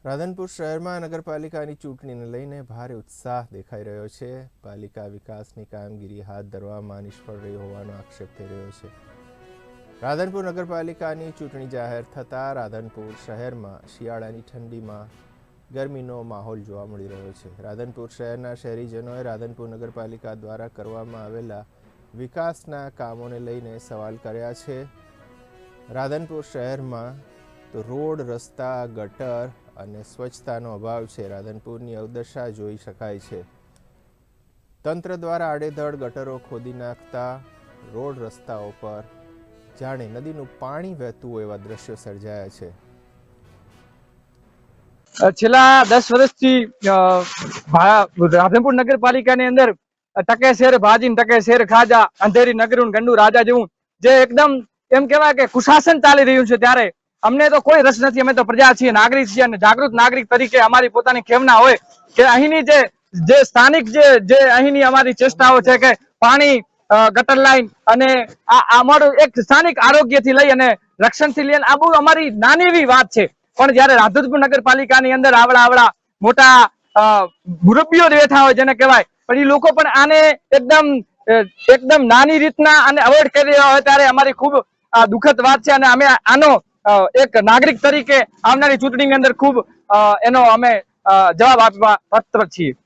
રાધનપુર શહેરમાં નગરપાલિકાની ચૂંટણીને લઈને ભારે ઉત્સાહ દેખાઈ રહ્યો છે। પાલિકા વિકાસની કામગીરી હાથ ધરવામાં નિષ્ફળ રહી હોવાનો આક્ષેપ થઈ રહ્યો છે। રાધનપુર નગરપાલિકાની ચૂંટણી જાહેર થતાં રાધનપુર શહેરમાં શિયાળાની ઠંડીમાં ગરમીનો માહોલ જોવા મળી રહ્યો છે। રાધનપુર શહેરના શહેરીજનોએ રાધનપુર નગરપાલિકા દ્વારા કરવામાં આવેલા વિકાસના કામોને લઈને સવાલ કર્યા છે। રાધનપુર શહેરમાં તો રોડ, રસ્તા, ગટર અને સ્વચ્છતાનો અભાવ છે। રાધનપુરની અવદશા જોઈ શકાય છે। તંત્ર દ્વારા આડેધડ ગટરો ખોદી નાખતા રોડ રસ્તાઓ પર જાણે નદીનું પાણી વહેતું હોય એવા દ્રશ્યો સર્જાયા છે। છેલ્લા 10 વર્ષથી રાધનપુર નગરપાલિકાની અંદર ટકે શેર ભાજી, ટકે શેર ખાજા, અંધેરી નગરું ગંડુ રાજા જેવું જે એકદમ એમ કહેવાય કે કુશાસન ચાલી રહ્યું છે, ત્યારે અમને તો કોઈ રસ નથી। અમે તો પ્રજા છીએ, નાગરિક છીએ, અને જાગૃત નાગરિક તરીકે અમારી પોતાની ખેવના હોય કે અહીંની જે સ્થાનિક જે અહીંની અમારી ચેષ્ટાઓ છે કે પાણી, ગટર લાઈન અને અમારું એક સ્થાનિક આરોગ્યથી લઈ અને રક્ષણથી લઈને આ બહુ અમારી નાની એવી વાત છે। પણ જયારે રાધનપુર નગરપાલિકાની અંદર આવડા મોટા મુરબ્બીઓ બેઠા હોય જેને કહેવાય, પણ એ લોકો પણ આને એકદમ નાની રીતના અને અવોઇડ કરી રહ્યા હોય, ત્યારે અમારી ખૂબ દુઃખદ વાત છે। અને અમે આનો એક નાગરિક તરીકે આવનારી ચૂંટણીની અંદર ખૂબ એનો અમે જવાબ આપવા તત્પર છીએ।